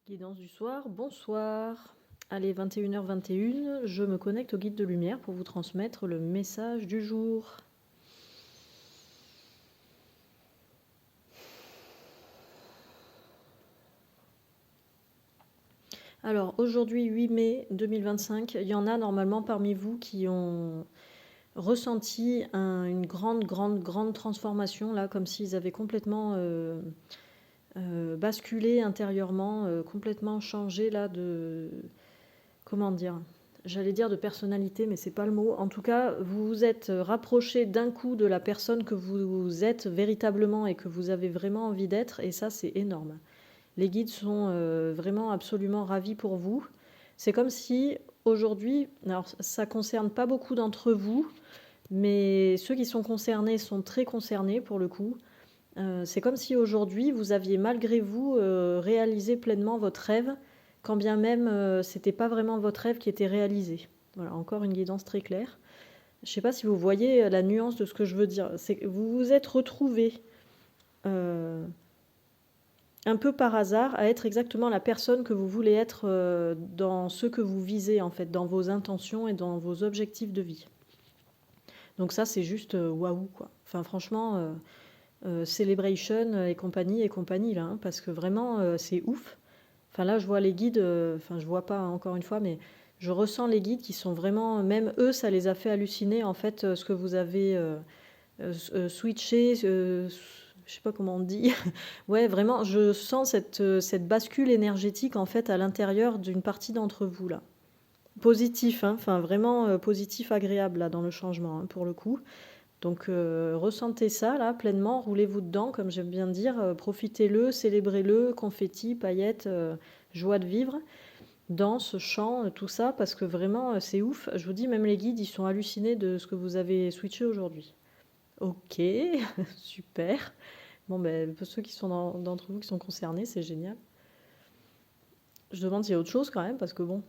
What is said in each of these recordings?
Guidance du soir, bonsoir. Allez, 21h21, je me connecte au guide de lumière pour vous transmettre le message du jour. Alors, aujourd'hui, 8 mai 2025, il y en a normalement parmi vous qui ont ressenti une grande transformation, là, comme s'ils avaient complètement basculé intérieurement, complètement changé, là, de... Comment dire ? J'allais dire de personnalité, mais c'est pas le mot. En tout cas, vous vous êtes rapproché d'un coup de la personne que vous êtes véritablement et que vous avez vraiment envie d'être, et ça, c'est énorme. Les guides sont vraiment absolument ravis pour vous. C'est comme si aujourd'hui, alors ça concerne pas beaucoup d'entre vous, mais ceux qui sont concernés sont très concernés pour le coup. C'est comme si aujourd'hui, vous aviez malgré vous réalisé pleinement votre rêve, quand bien même c'était pas vraiment votre rêve qui était réalisé. Voilà, encore une guidance très claire. Je ne sais pas si vous voyez la nuance de ce que je veux dire. C'est que vous vous êtes retrouvé un peu par hasard à être exactement la personne que vous voulez être dans ce que vous visez, en fait, dans vos intentions et dans vos objectifs de vie. Donc ça, c'est juste waouh, quoi. Enfin, franchement, Celebration et compagnie, là, hein, parce que vraiment, c'est ouf. Enfin, là, je vois les guides, enfin, je vois pas, hein, encore une fois, mais je ressens les guides qui sont vraiment, même eux, ça les a fait halluciner, en fait, ce que vous avez switché, je sais pas comment on dit. Ouais, vraiment, je sens cette bascule énergétique, en fait, à l'intérieur d'une partie d'entre vous, là. Positif, hein, enfin, vraiment positif, agréable, là, dans le changement, hein, pour le coup. Donc ressentez ça là pleinement, roulez-vous dedans comme j'aime bien dire, profitez-le, célébrez-le, confetti, paillettes, joie de vivre, danse, chant, tout ça parce que vraiment c'est ouf. Je vous dis même les guides, ils sont hallucinés de ce que vous avez switché aujourd'hui. OK, super. Bon ben pour ceux qui sont d'entre vous qui sont concernés, c'est génial. Je demande s'il y a autre chose quand même parce que bon,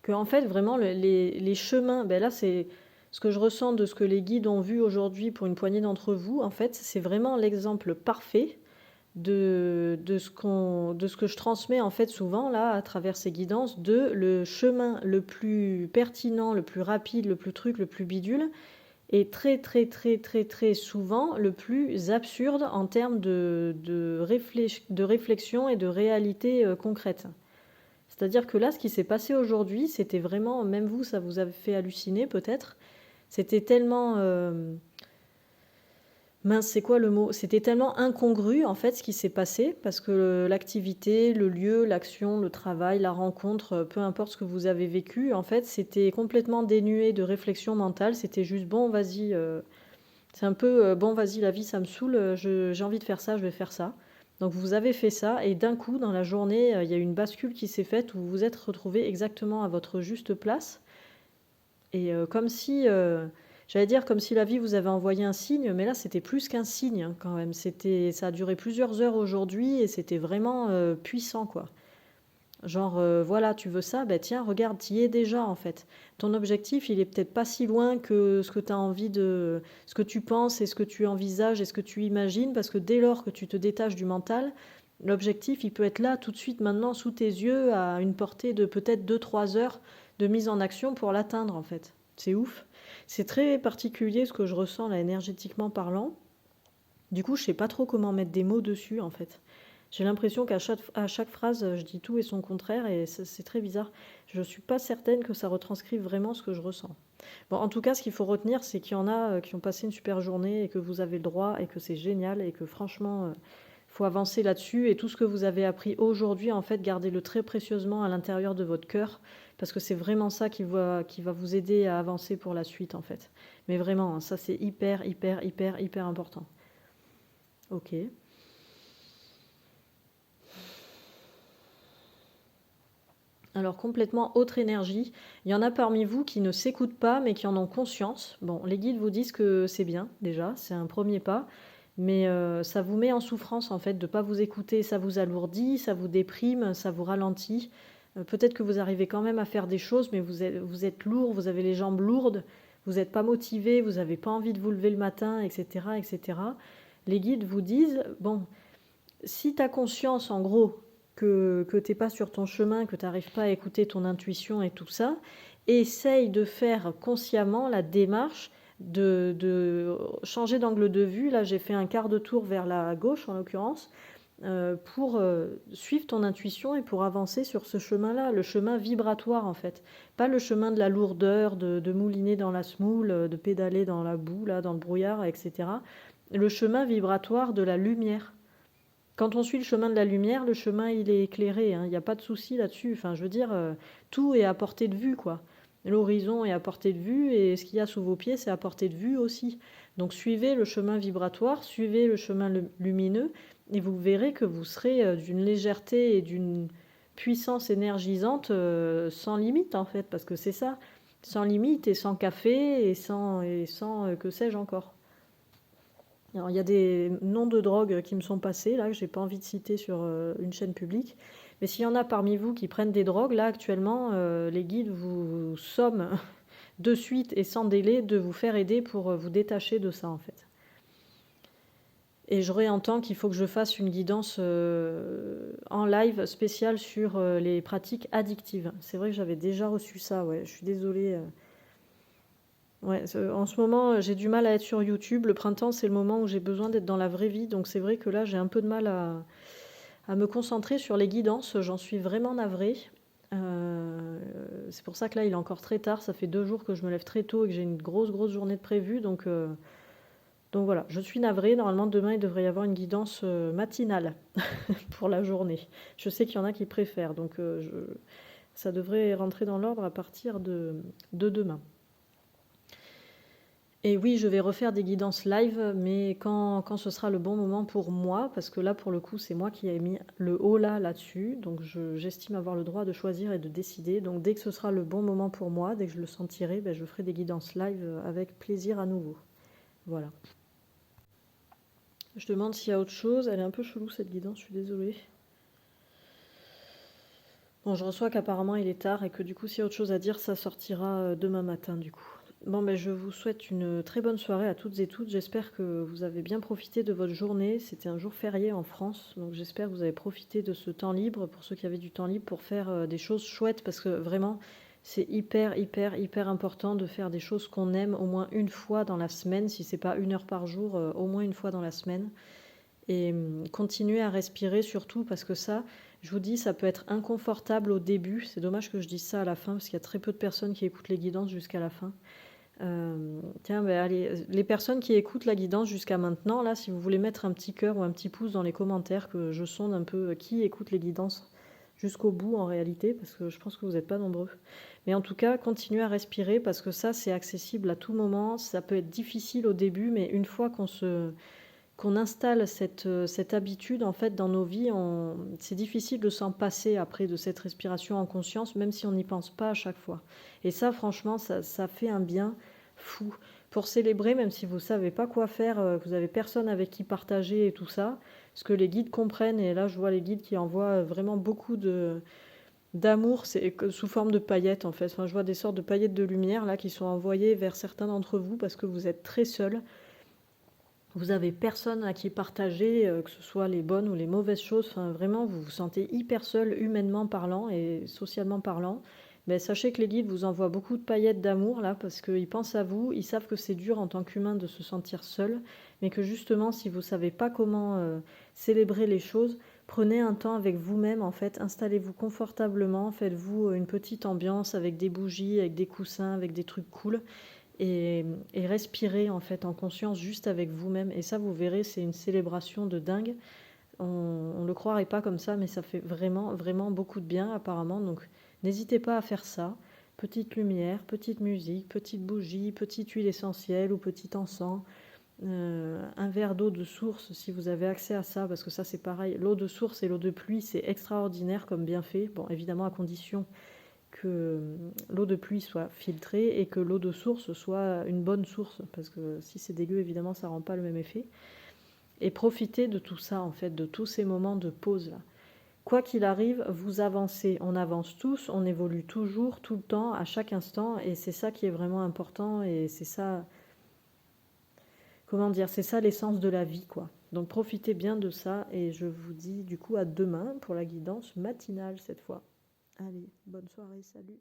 que en fait vraiment les chemins, ben là c'est ce que je ressens de ce que les guides ont vu aujourd'hui pour une poignée d'entre vous. En fait, c'est vraiment l'exemple parfait de ce que je transmets en fait souvent là à travers ces guidances, de le chemin le plus pertinent, le plus rapide, le plus truc, le plus bidule, et très souvent le plus absurde en termes de réflexion et de réalité concrète. C'est-à-dire que là, ce qui s'est passé aujourd'hui, c'était vraiment, même vous, ça vous a fait halluciner peut-être, c'était tellement... mince, c'est quoi le mot? C'était tellement incongru en fait ce qui s'est passé, parce que l'activité, le lieu, l'action, le travail, la rencontre, peu importe ce que vous avez vécu, en fait, c'était complètement dénué de réflexion mentale. C'était juste bon, vas-y, c'est un peu bon, vas-y, la vie, ça me saoule, j'ai envie de faire ça, je vais faire ça. Donc vous avez fait ça, et d'un coup, dans la journée, il y a eu une bascule qui s'est faite où vous vous êtes retrouvé exactement à votre juste place. Et comme si, j'allais dire comme si la vie vous avait envoyé un signe, mais là c'était plus qu'un signe hein, quand même. Ça a duré plusieurs heures aujourd'hui et c'était vraiment puissant quoi. Genre voilà, tu veux ça, ben tiens, regarde, tu y es déjà en fait. Ton objectif, il est peut-être pas si loin que ce que tu as envie de, ce que tu penses et ce que tu envisages et ce que tu imagines, parce que dès lors que tu te détaches du mental, l'objectif, il peut être là tout de suite maintenant sous tes yeux à une portée de peut-être 2-3 heures de mise en action pour l'atteindre en fait. C'est ouf. C'est très particulier ce que je ressens là énergétiquement parlant. Du coup, je sais pas trop comment mettre des mots dessus en fait. J'ai l'impression qu'à chaque phrase, je dis tout et son contraire et c'est très bizarre. Je suis pas certaine que ça retranscrive vraiment ce que je ressens. Bon, en tout cas, ce qu'il faut retenir, c'est qu'il y en a qui ont passé une super journée et que vous avez le droit et que c'est génial et que franchement, faut avancer là-dessus. Et tout ce que vous avez appris aujourd'hui, en fait, gardez-le très précieusement à l'intérieur de votre cœur parce que c'est vraiment ça qui va vous aider à avancer pour la suite, en fait. Mais vraiment, hein, ça c'est hyper important. Ok. Alors complètement autre énergie. Il y en a parmi vous qui ne s'écoutent pas mais qui en ont conscience. Bon, les guides vous disent que c'est bien déjà, c'est un premier pas. Mais ça vous met en souffrance en fait de ne pas vous écouter. Ça vous alourdit, ça vous déprime, ça vous ralentit. Peut-être que vous arrivez quand même à faire des choses, mais vous êtes lourd, vous avez les jambes lourdes, vous n'êtes pas motivé, vous n'avez pas envie de vous lever le matin, etc., etc. Les guides vous disent, bon, Si tu as conscience, en gros, que tu n'es pas sur ton chemin, que tu n'arrives pas à écouter ton intuition et tout ça, essaye de faire consciemment la démarche de changer d'angle de vue. Là, j'ai fait un quart de tour vers la gauche, en l'occurrence, pour suivre ton intuition et pour avancer sur ce chemin-là, le chemin vibratoire en fait. Pas le chemin de la lourdeur, de mouliner dans la semoule, de pédaler dans la boue, là, dans le brouillard, etc. Le chemin vibratoire de la lumière. Quand on suit le chemin de la lumière, le chemin il est éclairé, hein, il n'y a pas de souci là-dessus. Enfin, je veux dire, tout est à portée de vue, quoi. L'horizon est à portée de vue et ce qu'il y a sous vos pieds, c'est à portée de vue aussi. Donc suivez le chemin vibratoire, suivez le chemin lumineux et vous verrez que vous serez d'une légèreté et d'une puissance énergisante sans limite en fait, parce que c'est ça, sans limite et sans café et sans que sais-je encore. Alors, il y a des noms de drogues qui me sont passés, là, que j'ai pas envie de citer sur une chaîne publique. Mais s'il y en a parmi vous qui prennent des drogues, là, actuellement, les guides vous somment de suite et sans délai de vous faire aider pour vous détacher de ça, en fait. Et je réentends qu'il faut que je fasse une guidance en live spéciale sur les pratiques addictives. C'est vrai que j'avais déjà reçu ça, ouais, je suis désolée. Ouais, en ce moment, j'ai du mal à être sur YouTube. Le printemps, c'est le moment où j'ai besoin d'être dans la vraie vie. Donc c'est vrai que là, j'ai un peu de mal à me concentrer sur les guidances. J'en suis vraiment navrée. C'est pour ça que là, il est encore très tard. Ça fait 2 jours que je me lève très tôt et que j'ai une grosse, grosse journée de prévue. Donc voilà, je suis navrée. Normalement, demain, il devrait y avoir une guidance matinale pour la journée. Je sais qu'il y en a qui préfèrent. Donc ça devrait rentrer dans l'ordre à partir de demain. Et oui, je vais refaire des guidances live, mais quand ce sera le bon moment pour moi, parce que là, pour le coup, c'est moi qui ai mis le haut là-dessus, donc j'estime avoir le droit de choisir et de décider. Donc dès que ce sera le bon moment pour moi, dès que je le sentirai, ben, je ferai des guidances live avec plaisir à nouveau. Voilà. Je demande s'il y a autre chose. Elle est un peu chelou cette guidance, je suis désolée. Bon, je reçois qu'apparemment il est tard et que du coup, s'il y a autre chose à dire, ça sortira demain matin du coup. Bon, ben, je vous souhaite une très bonne soirée à toutes et toutes. J'espère que vous avez bien profité de votre journée. C'était un jour férié en France, donc j'espère que vous avez profité de ce temps libre, pour ceux qui avaient du temps libre, pour faire des choses chouettes, parce que vraiment, c'est hyper, hyper, hyper important de faire des choses qu'on aime au moins une fois dans la semaine, si c'est pas 1 heure par jour, au moins une fois dans la semaine. Et continuer à respirer surtout, parce que ça, je vous dis, ça peut être inconfortable au début. C'est dommage que je dise ça à la fin, parce qu'il y a très peu de personnes qui écoutent les guidances jusqu'à la fin. Tiens, ben allez, les personnes qui écoutent la guidance jusqu'à maintenant, là, si vous voulez mettre un petit cœur ou un petit pouce dans les commentaires, que je sonde un peu qui écoute les guidances jusqu'au bout en réalité, parce que je pense que vous n'êtes pas nombreux. Mais en tout cas, continuez à respirer, parce que ça, c'est accessible à tout moment. Ça peut être difficile au début, mais une fois qu'on installe cette habitude en fait dans nos vies, c'est difficile de s'en passer après de cette respiration en conscience, même si on n'y pense pas à chaque fois. Et ça, franchement, ça fait un bien fou. Pour célébrer, même si vous ne savez pas quoi faire, que vous n'avez personne avec qui partager et tout ça, ce que les guides comprennent, et là je vois les guides qui envoient vraiment beaucoup d'amour, c'est sous forme de paillettes en fait. Enfin, je vois des sortes de paillettes de lumière là qui sont envoyées vers certains d'entre vous parce que vous êtes très seuls. Vous avez personne à qui partager, que ce soit les bonnes ou les mauvaises choses. Enfin, vraiment, vous vous sentez hyper seul, humainement parlant et socialement parlant. Mais sachez que les guides vous envoient beaucoup de paillettes d'amour, là, parce qu'ils pensent à vous. Ils savent que c'est dur en tant qu'humain de se sentir seul, mais que justement, si vous ne savez pas comment célébrer les choses, prenez un temps avec vous-même, en fait. Installez-vous confortablement, faites-vous une petite ambiance avec des bougies, avec des coussins, avec des trucs cool. Et respirer en fait en conscience juste avec vous-même. Et ça, vous verrez, c'est une célébration de dingue. On ne le croirait pas comme ça, mais ça fait vraiment, vraiment beaucoup de bien apparemment. Donc n'hésitez pas à faire ça. Petite lumière, petite musique, petite bougie, petite huile essentielle ou petit encens. Un verre d'eau de source si vous avez accès à ça, parce que ça c'est pareil. L'eau de source et l'eau de pluie, c'est extraordinaire comme bienfait. Bon, évidemment à condition que l'eau de pluie soit filtrée et que l'eau de source soit une bonne source, parce que si c'est dégueu, évidemment, ça ne rend pas le même effet. Et profitez de tout ça, en fait, de tous ces moments de pause là. Quoi qu'il arrive, vous avancez, on avance tous, on évolue toujours, tout le temps, à chaque instant, et c'est ça qui est vraiment important, et c'est ça, comment dire, c'est ça l'essence de la vie, quoi. Donc profitez bien de ça et je vous dis du coup à demain pour la guidance matinale cette fois. Allez, bonne soirée, salut.